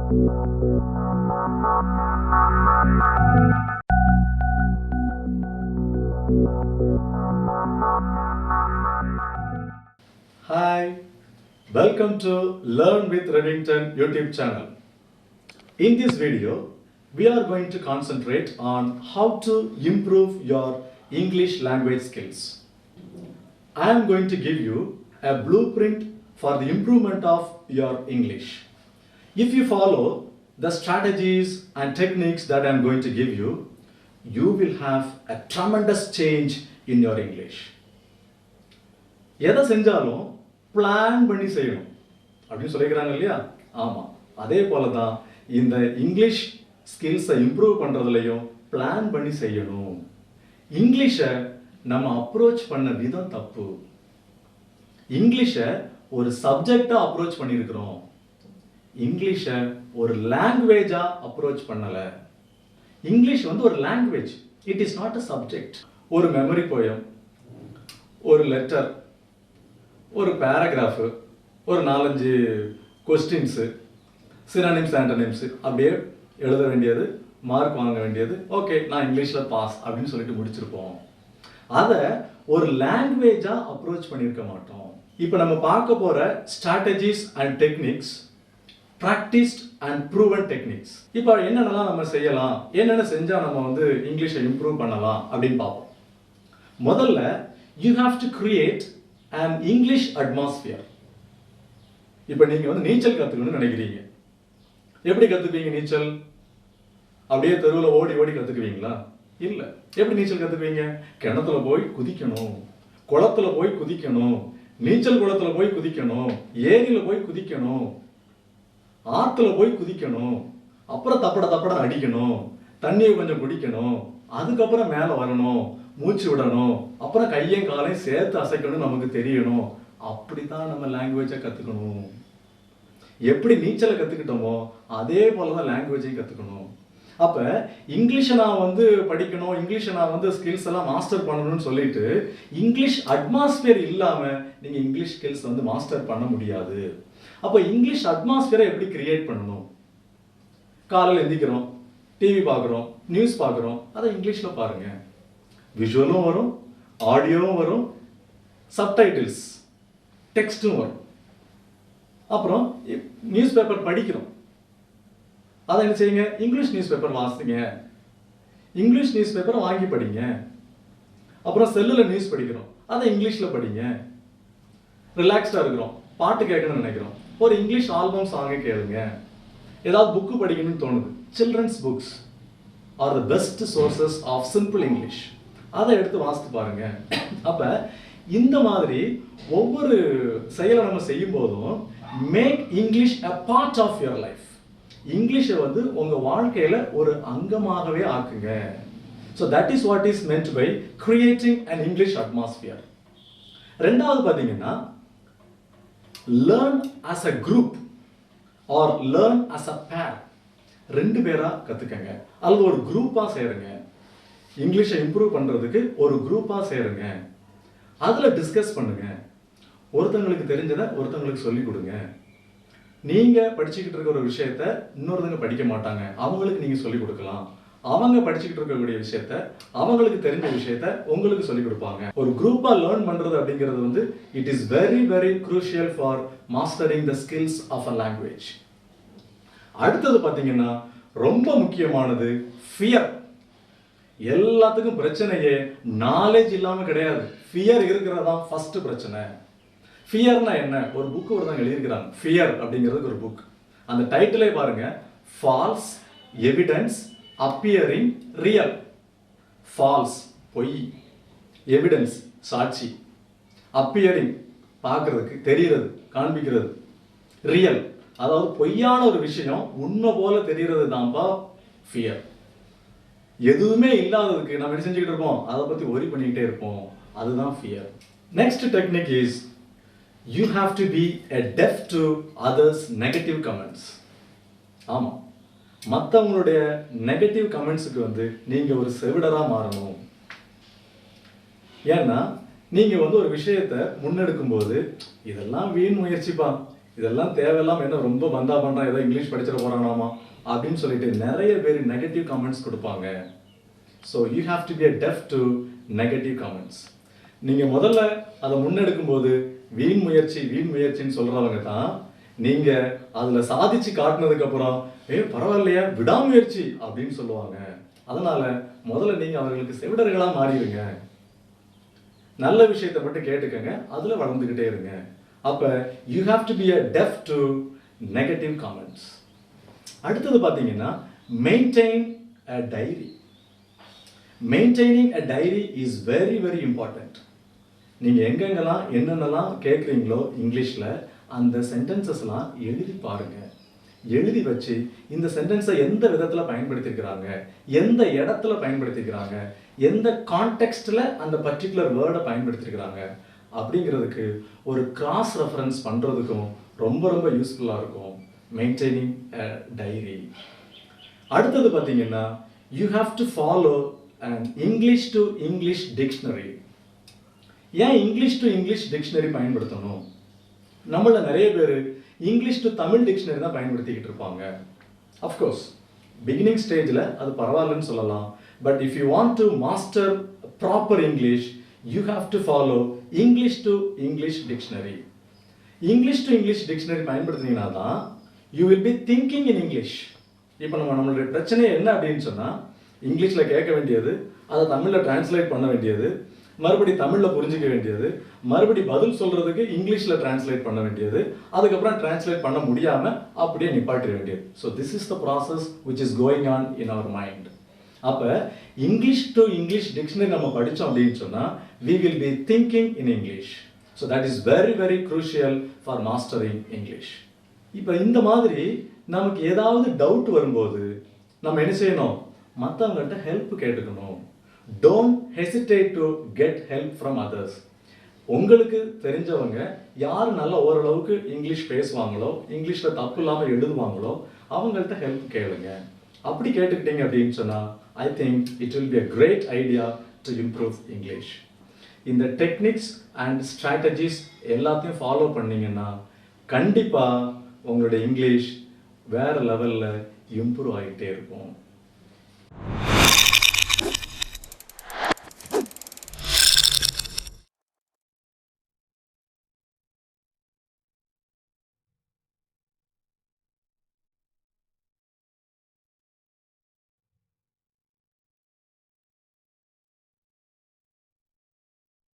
Hi, welcome to Learn with Reddington YouTube channel. In this video, we are going to concentrate on how to improve your English language skills. I am going to give you a blueprint for the improvement of your English. If you follow the strategies and techniques that I am going to give you, you will have a tremendous change in your English. எதை செஞ்சாலும் plan பண்ணி செய்யணும் அப்படின்னு சொல்லிக்கிறாங்க இல்லையா? ஆமாம், அதே போல தான் இந்த இங்கிலீஷ் ஸ்கில்ஸை இம்ப்ரூவ் பண்ணுறதுலையும் பிளான் பண்ணி செய்யணும். இங்கிலீஷை நம்ம அப்ரோச் பண்ண விதம் தப்பு. இங்கிலீஷை ஒரு சப்ஜெக்டாக அப்ரோச் பண்ணியிருக்கிறோம். இங்கிலீஷை ஒரு லாங்குவேஜாக அப்ரோச் பண்ணலை. இங்கிலீஷ் வந்து ஒரு language, it is not a subject. ஒரு மெமரி போயம், ஒரு லெட்டர், ஒரு பேராகிராஃபு, ஒரு 4-5 கொஸ்டின்ஸு, சினானிம்ஸ் ஆண்டனிம்ஸு அப்படியே எழுத வேண்டியது, மார்க் வாங்க வேண்டியது, ஓகே நான் இங்கிலீஷில் பாஸ் அப்படின்னு சொல்லிட்டு முடிச்சிருப்போம். அதை ஒரு லாங்குவேஜாக அப்ரோச் பண்ணியிருக்க மாட்டோம். இப்போ நம்ம பார்க்க போகிற strategies and techniques practised and proven techniques. இப்போ என்னென்னலாம் நம்ம செய்யலாம், என்னென்ன செஞ்சால் நம்ம வந்து இங்கிலீஷை இம்ப்ரூவ் பண்ணலாம் அப்படின்னு பார்ப்போம். முதல்ல you have to create an English atmosphere. இப்போ நீங்கள் வந்து நீச்சல் கற்றுக்கணும்னு நினைக்கிறீங்க. எப்படி கற்றுக்குவீங்க நீச்சல்? அப்படியே தெருவில் ஓடி ஓடி கற்றுக்குவீங்களா? இல்லை. எப்படி நீச்சல் கற்றுக்குவீங்க? கிணத்துல போய் குதிக்கணும், குளத்துல போய் குதிக்கணும், நீச்சல் குளத்துல போய் குதிக்கணும், ஏரியில் போய் குதிக்கணும், ஆற்றுல போய் குதிக்கணும், அப்புறம் தப்பட அடிக்கணும், தண்ணியை கொஞ்சம் குடிக்கணும், அதுக்கப்புறம் மேலே வரணும், மூச்சு விடணும், அப்புறம் கையும் காலையும் சேர்த்து அசைக்கணும், நமக்கு தெரியணும். அப்படித்தான் நம்ம லாங்குவேஜை கற்றுக்கணும். எப்படி நீச்சலை கற்றுக்கிட்டோமோ அதே போல தான் லாங்குவேஜையும் கற்றுக்கணும். அப்போ இங்கிலீஷை நான் வந்து படிக்கணும், இங்கிலீஷை நான் வந்து ஸ்கில்ஸ் எல்லாம் மாஸ்டர் பண்ணணும்னு சொல்லிட்டு இங்கிலீஷ் அட்மாஸ்பியர் இல்லாமல் நீங்கள் இங்கிலீஷ் ஸ்கில்ஸ் வந்து மாஸ்டர் பண்ண முடியாது. அப்போ இங்கிலீஷ் அட்மாஸ்பியரை எப்படி கிரியேட் பண்ணணும்? காலையில் எந்திக்கிறோம், டிவி பார்க்குறோம், நியூஸ் பார்க்குறோம், அதை இங்கிலீஷில் பாருங்கள். விஷுவலும் வரும், ஆடியோவும் வரும், சப்டைட்டில்ஸ் டெக்ஸ்ட்டும் வரும். அப்புறம் நியூஸ் பேப்பர் படிக்கிறோம், அதை என்ன செய்யுங்க? இங்கிலீஷ் நியூஸ் பேப்பர் வாசிங்க, இங்கிலீஷ் நியூஸ் பேப்பரை வாங்கி படிங்க. அப்புறம் செல்லில் நியூஸ் படிக்கிறோம், அதை இங்கிலீஷில் படிங்க. ரிலாக்ஸ்டாக இருக்கிறோம், பாட்டு கேட்கணும்னு நினைக்கிறோம், ஒரு இங்கிலீஷ் ஆல்பம் சாங்கை கேளுங்க. ஏதாவது புக்கு படிக்கணும்னு தோணுது, children's books are the best sources of simple English, அதை எடுத்து வாசித்து பாருங்க. அப்ப இந்த மாதிரி ஒவ்வொரு செயலை நம்ம செய்யும் போதும் make English a part of your life. இங்கிலீஷை வந்து உங்க வாழ்க்கையில ஒரு அங்கமாகவே ஆக்குங்க. So that is what is meant by creating an English atmosphere. ரெண்டாவது பார்த்தீங்கன்னா learn as a group or learn as a pair. 2 பேரா கத்துக்கங்க, அல்லது ஒரு குரூப்பா சேருங்க. இங்கிலீஷை இம்ப்ரூவ் பண்ணுறதுக்கு ஒரு குரூப்பாக சேருங்க, அதில் டிஸ்கஸ் பண்ணுங்க. ஒருத்தங்களுக்கு தெரிஞ்சதை ஒருத்தங்களுக்கு சொல்லிக் கொடுங்க. நீங்கள் படிச்சுக்கிட்டு இருக்கிற ஒரு விஷயத்த இன்னொருத்தங்க படிக்க மாட்டாங்க, அவங்களுக்கு நீங்கள் சொல்லிக் கொடுக்கலாம். அவங்க படிச்சுக்கிட்டு இருக்கக்கூடிய விஷயத்த, அவங்களுக்கு தெரிஞ்ச விஷயத்த உங்களுக்கு சொல்லிக் கொடுப்பாங்க. ஒரு குரூப்பாக லேர்ன் பண்ணுறது அப்படிங்கிறது வந்து it is very very crucial for mastering the skills of a language. அடுத்தது பார்த்தீங்கன்னா ரொம்ப முக்கியமானது ஃபியர். எல்லாத்துக்கும் பிரச்சனையே நாலேஜ் இல்லாமல் கிடையாது, ஃபியர் இருக்கிறதா ஃபர்ஸ்ட் பிரச்சனை. ஃபியர்னா என்ன? ஒரு புக் ஒருத்தவங்க எழுதியிருக்கிறாங்க, ஃபியர் அப்படிங்கிறதுக்கு ஒரு புக். அந்த டைட்டிலே பாருங்க, false evidence appearing real. False பொய், எவிடன்ஸ் சாட்சி, அப்பியரிங் பார்க்கறதுக்கு தெரிகிறது காண்பிக்கிறது, ரியல் அதாவது பொய்யான ஒரு விஷயம் உண்மை போல தெரிகிறது தான்ப்பா ஃபியர். எதுவுமே இல்லாததுக்கு நம்ம என்ன செஞ்சுக்கிட்டு இருப்போம், அதை பற்றி ஒரி பண்ணிக்கிட்டே இருப்போம், அதுதான் fear. Next technique is you have to be a deaf to others negative comments. ஆமாம், மற்றவங்களுடைய நெகட்டிவ் கமெண்ட்ஸுக்கு வந்து நீங்கள் ஒரு செவிடராக மாறணும். ஏன்னா நீங்கள் வந்து ஒரு விஷயத்தை முன்னெடுக்கும் போது இதெல்லாம் வீண் முயற்சிப்பா, இதெல்லாம் தேவையில்லாம என்ன ரொம்ப பந்தா பண்ணுறான், ஏதோ இங்கிலீஷ் படிச்சிட போகிறானாமா அப்படின்னு சொல்லிட்டு நிறைய பேர் நெகட்டிவ் கமெண்ட்ஸ் கொடுப்பாங்க. So you have to be a deaf to negative comments. நீங்கள் முதல்ல அதை முன்னெடுக்கும்போது வீண் முயற்சின்னு சொல்கிறவங்க தான் நீங்கள் அதில் சாதிச்சு காட்டினதுக்கப்புறம் பரவாயில்லையா விடாமுயற்சி அப்படின்னு சொல்லுவாங்க. அதனால் முதல்ல நீங்கள் அவர்களுக்கு செவிடர்களாக மாறிடுங்க. நல்ல விஷயத்தை மட்டும் கேட்டுக்கங்க, அதில் வளர்ந்துக்கிட்டே இருங்க. அப்போ you have to be a deaf to negative comments. அடுத்தது பார்த்தீங்கன்னா maintain a diary. Maintaining a diary is very very important. நீங்கள் எங்கெங்கெல்லாம் என்னென்னலாம் கேட்குறீங்களோ இங்கிலீஷில் அந்த சென்டென்சஸ்லாம் எழுதி பாருங்கள். எழுதி வச்சு இந்த சென்டென்ஸை எந்த விதத்தில் பயன்படுத்தியிருக்கிறாங்க, எந்த இடத்துல பயன்படுத்தியிருக்கிறாங்க, எந்த கான்டெக்ஸ்டில் அந்த பர்டிகுலர் வேர்டை பயன்படுத்தியிருக்கிறாங்க அப்படிங்கிறதுக்கு ஒரு கிராஸ் ரெஃபரன்ஸ் பண்ணுறதுக்கும் ரொம்ப ரொம்ப யூஸ்ஃபுல்லாக இருக்கும் மெயின்டைனிங் அ டைரி. அடுத்தது பார்த்தீங்கன்னா you have to follow and English to English dictionary. ஏன் இங்கிலீஷ் டு இங்கிலீஷ் டிக்ஷனரி பயன்படுத்தணும்? நம்மள நிறைய பேர் இங்கிலீஷ் டு தமிழ் டிக்ஷனரி தான் பயன்படுத்திக்கிட்டு இருப்பாங்க. அஃப்கோர்ஸ் பிகினிங் ஸ்டேஜில் அது பரவாயில்லன்னு சொல்லலாம். But if you want to master proper English you have to follow English to English dictionary. English to English dictionary பயன்படுத்தினீங்கன்னா தான் you will be thinking in English. இப்போ நம்மளுடைய பிரச்சனை என்ன அப்படின்னு சொன்னால் இங்கிலீஷில் கேட்க வேண்டியது, அதை தமிழில் டிரான்ஸ்லேட் பண்ண வேண்டியது, மறுபடி தமிழில் புரிஞ்சிக்க வேண்டியது, மறுபடி பதில் சொல்கிறதுக்கு இங்கிலீஷில் டிரான்ஸ்லேட் பண்ண வேண்டியது, அதுக்கப்புறம் டிரான்ஸ்லேட் பண்ண முடியாமல் அப்படியே நிப்பாட்டிட வேண்டியது. So this is the process which is going on in our mind. அப்போ இங்கிலீஷ் டு இங்கிலீஷ் டிக்ஷனரி நம்ம படித்தோம் அப்படின்னு சொன்னால் we will be thinking in English. So that is very very crucial for mastering English. இப்போ இந்த மாதிரி நமக்கு ஏதாவது டவுட் வரும்போது நம்ம என்ன செய்யணும்? மற்றவங்கள்ட்ட ஹெல்ப் கேட்டுக்கணும். Don't hesitate to get help from others. உங்களுக்கு தெரிஞ்சவங்க யார் நல்ல ஓரளவுக்கு இங்கிலீஷ் பேசுவாங்களோ, இங்கிலீஷில் தப்பு இல்லாமல் எழுதுவாங்களோ அவங்கள்ட்ட ஹெல்ப் கேளுங்க. அப்படி கேட்டுக்கிட்டீங்க அப்படின்னு சொன்னால் I think it will be a great idea to improve English. இந்த டெக்னிக்ஸ் அண்ட் ஸ்ட்ராட்டஜிஸ் எல்லாத்தையும் ஃபாலோ பண்ணிங்கன்னா கண்டிப்பாக உங்களுடைய இங்கிலீஷ் வேறு லெவலில் இம்ப்ரூவ் ஆகிட்டே இருக்கும்.